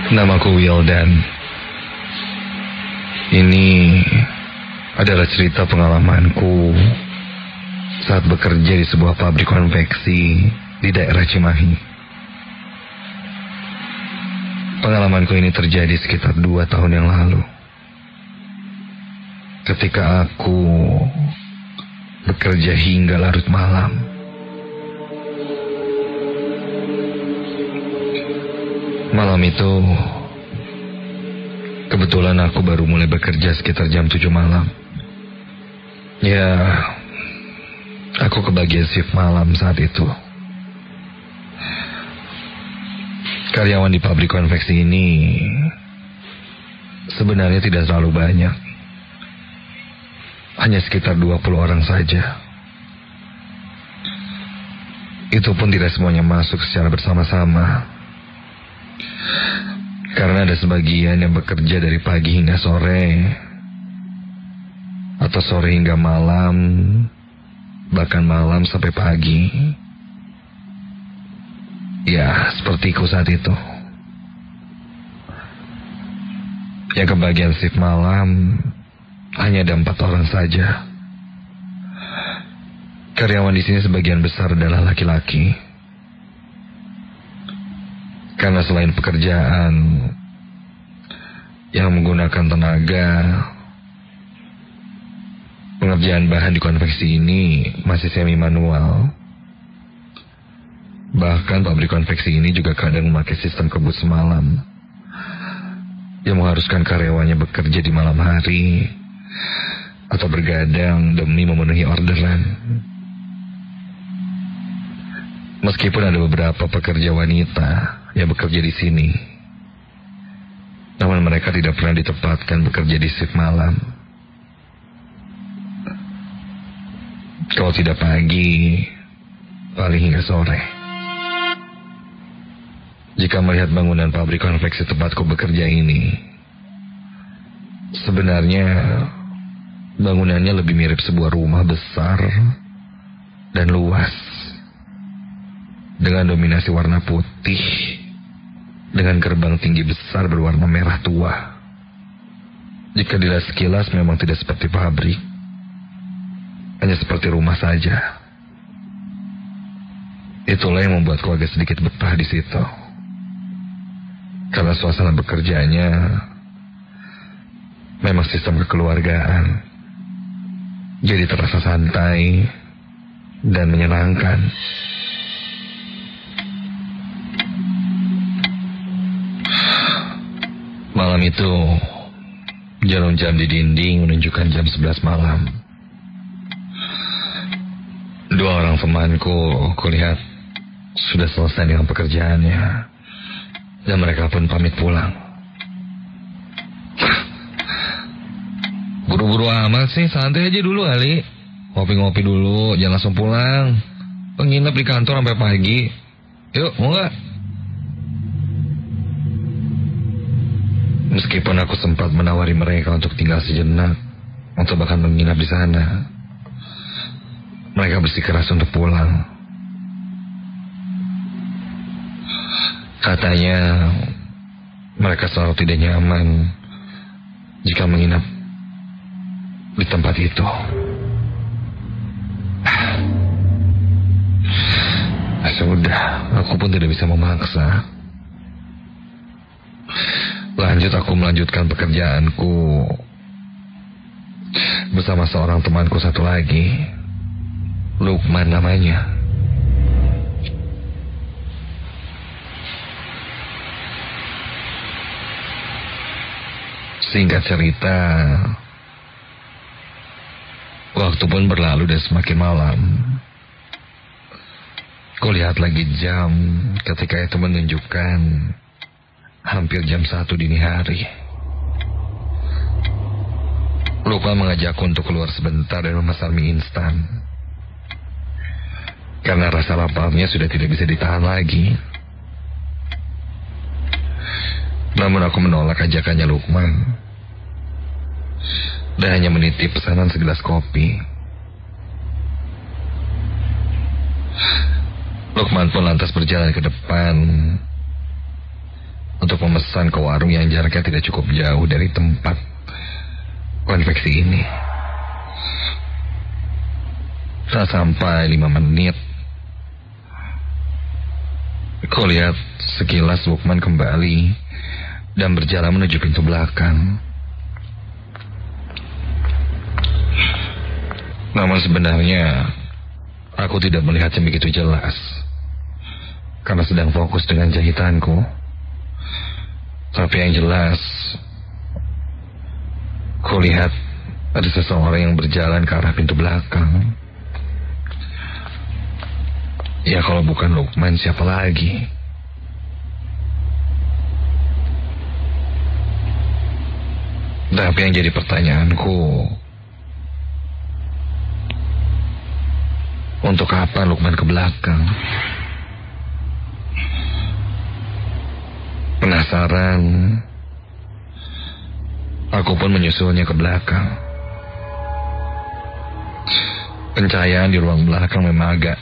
Namaku Wildan. Ini adalah cerita pengalamanku saat bekerja di sebuah pabrik konveksi di daerah Cimahi. Pengalamanku ini terjadi sekitar 2 tahun yang lalu. Ketika aku bekerja hingga larut malam. Malam itu, kebetulan aku baru mulai bekerja sekitar jam 7 malam. Ya, aku kebagian shift malam saat itu. Karyawan di pabrik konveksi ini sebenarnya tidak terlalu banyak. Hanya sekitar 20 orang saja. Itu pun tidak semuanya masuk secara bersama-sama. Karena ada sebagian yang bekerja dari pagi hingga sore, atau sore hingga malam, bahkan malam sampai pagi. Ya, sepertiku saat itu. Yang kebagian shift malam hanya ada 4 orang saja. Karyawan di sini sebagian besar adalah laki-laki. Karena selain pekerjaan yang menggunakan tenaga, pengerjaan bahan di konveksi ini masih semi manual. Bahkan pabrik konveksi ini juga kadang memakai sistem kebut semalam yang mengharuskan karyawannya bekerja di malam hari atau bergadang demi memenuhi orderan. Meskipun ada beberapa pekerja wanita yang bekerja di sini, namun mereka tidak pernah ditempatkan bekerja di shift malam. Kalau tidak pagi, paling hingga sore. Jika melihat bangunan pabrik konveksi tempatku bekerja ini, sebenarnya bangunannya lebih mirip sebuah rumah besar dan luas, dengan dominasi warna putih, dengan gerbang tinggi besar berwarna merah tua. Jika dilihat sekilas memang tidak seperti pabrik, hanya seperti rumah saja. Itulah yang membuatku agak sedikit betah di situ. Karena suasana bekerjanya memang sistem kekeluargaan, jadi terasa santai dan menyenangkan. Malam itu, jarum jam di dinding menunjukkan jam 11 malam. 2 orang temanku, kulihat sudah selesai dengan pekerjaannya, dan mereka pun pamit pulang. Buru-buru amat sih, santai aja dulu kali. Ngopi-ngopi dulu, jangan langsung pulang. Penginap di kantor sampai pagi. Yuk, mau gak? Meskipun aku sempat menawari mereka untuk tinggal sejenak, atau bahkan menginap di sana, mereka bersikeras untuk pulang. Katanya mereka selalu tidak nyaman jika menginap di tempat itu. Sudah, aku pun tidak bisa memaksa. Lanjut aku melanjutkan pekerjaanku bersama seorang temanku satu lagi, Lukman namanya. Singkat cerita, waktu pun berlalu dan semakin malam. Kulihat lagi jam ketika itu menunjukkan hampir jam 1 dini hari. Lukman mengajakku untuk keluar sebentar dan memesan mie instan. Karena rasa laparnya sudah tidak bisa ditahan lagi. Namun aku menolak ajakannya Lukman, dan hanya menitip pesanan segelas kopi. Lukman pun lantas berjalan ke depan, untuk memesan ke warung yang jaraknya tidak cukup jauh dari tempat konveksi ini. Tak sampai 5 menit, aku lihat sekilas Lukman kembali dan berjalan menuju pintu belakang. Namun sebenarnya aku tidak melihatnya begitu jelas karena sedang fokus dengan jahitanku. Tapi yang jelas, aku lihat ada seseorang yang berjalan ke arah pintu belakang. Ya kalau bukan Lukman, siapa lagi? Tapi yang jadi pertanyaanku, untuk apa Lukman ke belakang? Penasaran, aku pun menyusulnya ke belakang. Pencahayaan di ruang belakang memang agak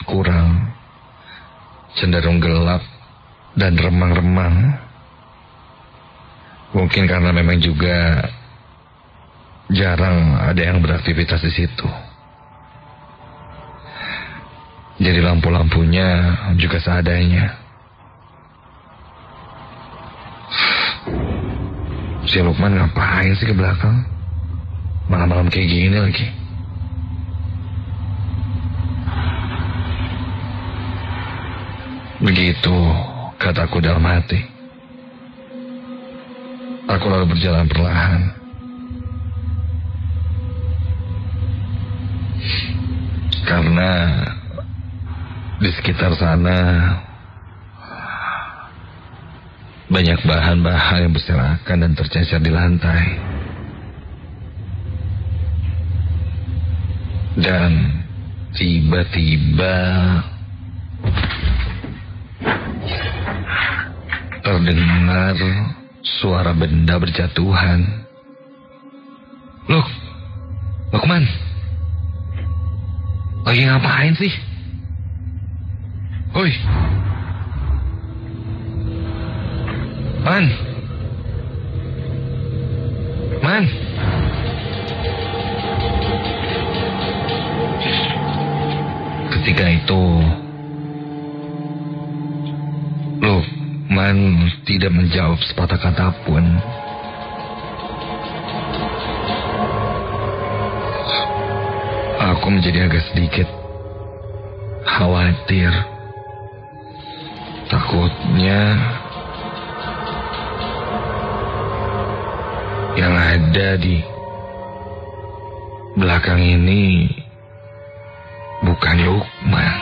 kurang, cenderung gelap dan remang-remang. Mungkin karena memang juga jarang ada yang beraktivitas di situ. Jadi lampu-lampunya juga seadanya. Si Lukman ngapain sih ke belakang? Malam-malam kayak gini lagi. Begitu kataku dalam hati. Aku lalu berjalan perlahan. Karena di sekitar sana banyak bahan-bahan yang berserakan dan tercecer di lantai. Dan tiba-tiba terdengar suara benda berjatuhan. Lukman, lagi ngapain sih? Hoi, Man. Ketika itu Lukman tidak menjawab sepatah kata pun. Aku menjadi agak sedikit khawatir. Takutnya yang ada di belakang ini bukan Lukman.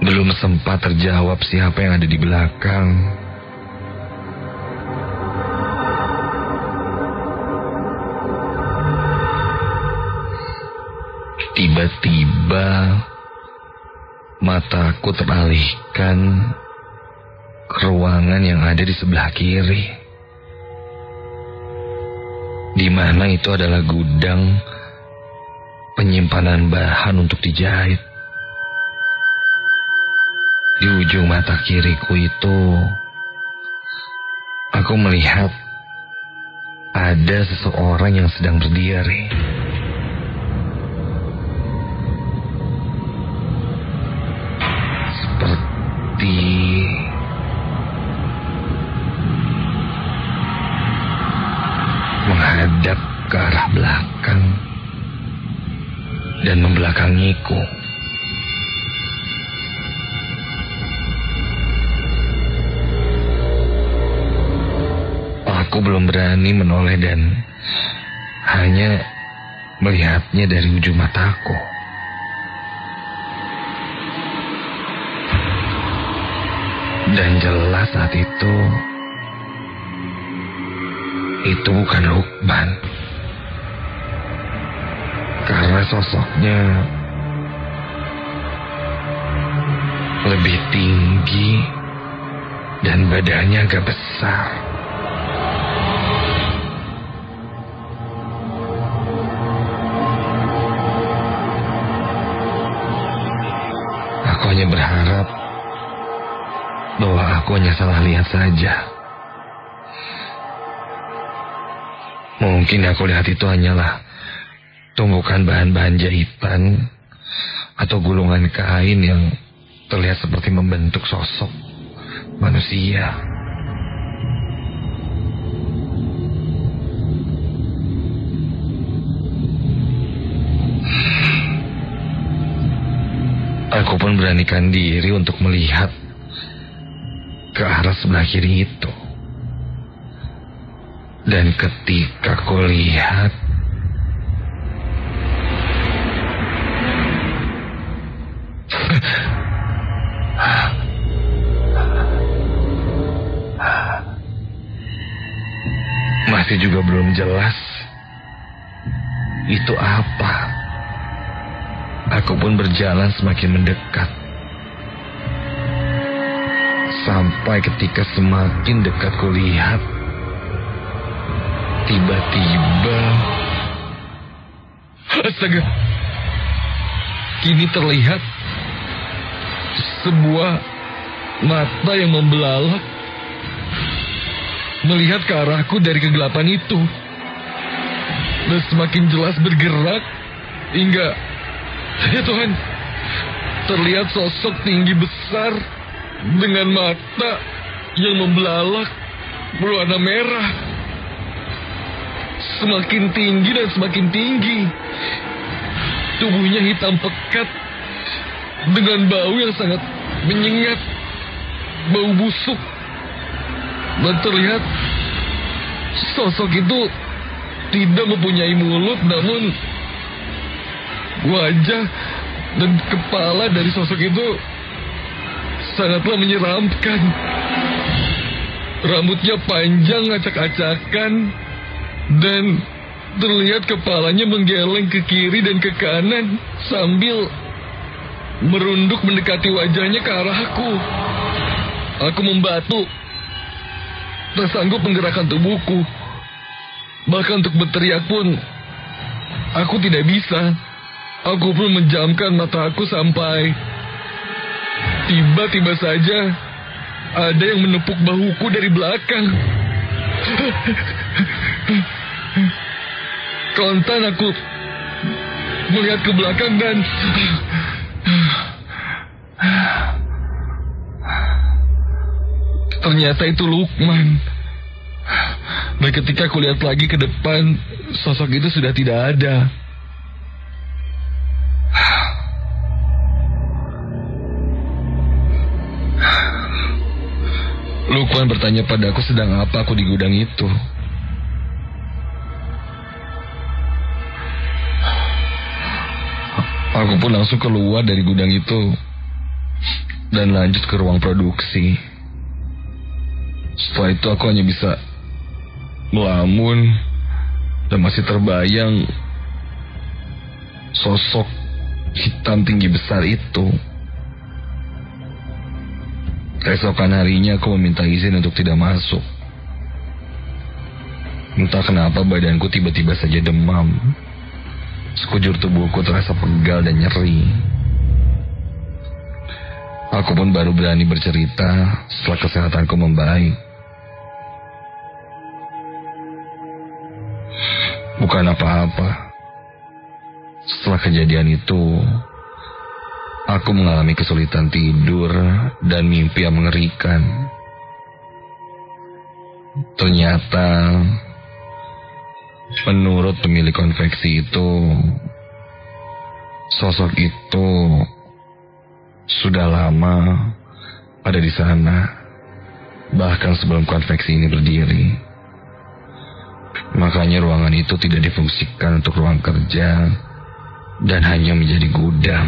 Belum sempat terjawab siapa yang ada di belakang, tiba-tiba mataku teralihkan ke ruangan yang ada di sebelah kiri, di mana itu adalah gudang penyimpanan bahan untuk dijahit. Di ujung mata kiriku itu, aku melihat ada seseorang yang sedang berdiri. Seperti menghadap ke arah belakang dan membelakangiku. Aku belum berani menoleh dan hanya melihatnya dari ujung mataku. Dan jelas saat itu bukan Lukman. Karena sosoknya lebih tinggi dan badannya agak besar. aku hanya salah lihat saja. Mungkin aku lihat itu hanyalah tumpukan bahan-bahan jahitan atau gulungan kain yang terlihat seperti membentuk sosok manusia. Aku pun beranikan diri untuk melihat ke arah sebelah kiri itu. Dan ketika aku lihat, masih juga belum jelas itu apa. Aku pun berjalan semakin mendekat. Sampai ketika semakin dekat kulihat, tiba-tiba, astaga, kini terlihat sebuah mata yang membelalak melihat ke arahku dari kegelapan itu, dan semakin jelas bergerak hingga, ya Tuhan, terlihat sosok tinggi besar dengan mata yang membelalak berwarna merah. Semakin tinggi dan semakin tinggi. Tubuhnya hitam pekat dengan bau yang sangat menyengat, bau busuk. Dan terlihat sosok itu tidak mempunyai mulut, namun wajah dan kepala dari sosok itu sangatlah menyeramkan. Rambutnya panjang acak-acakan dan terlihat kepalanya menggeleng ke kiri dan ke kanan sambil merunduk mendekati wajahnya ke arahku. Aku membatu, tak sanggup menggerakkan tubuhku. Bahkan untuk berteriak pun aku tidak bisa. Aku pun menjamkan mataku sampai tiba-tiba saja ada yang menepuk bahuku dari belakang. Kontan aku melihat ke belakang dan ternyata itu Lukman. Dan ketika aku lihat lagi ke depan, sosok itu sudah tidak ada. Lukman bertanya padaku sedang apa aku di gudang itu. Aku pun langsung keluar dari gudang itu dan lanjut ke ruang produksi. Setelah itu aku hanya bisa melamun dan masih terbayang sosok hitam tinggi besar itu. Keesokan harinya aku meminta izin untuk tidak masuk. Entah kenapa badanku tiba-tiba saja demam. Sekujur tubuhku terasa pegal dan nyeri. Aku pun baru berani bercerita setelah kesehatanku membaik. Bukan apa-apa. Setelah kejadian itu, aku mengalami kesulitan tidur dan mimpi yang mengerikan. Ternyata, menurut pemilik konveksi itu, sosok itu sudah lama ada di sana, bahkan sebelum konveksi ini berdiri. Makanya ruangan itu tidak difungsikan untuk ruang kerja dan hanya menjadi gudang.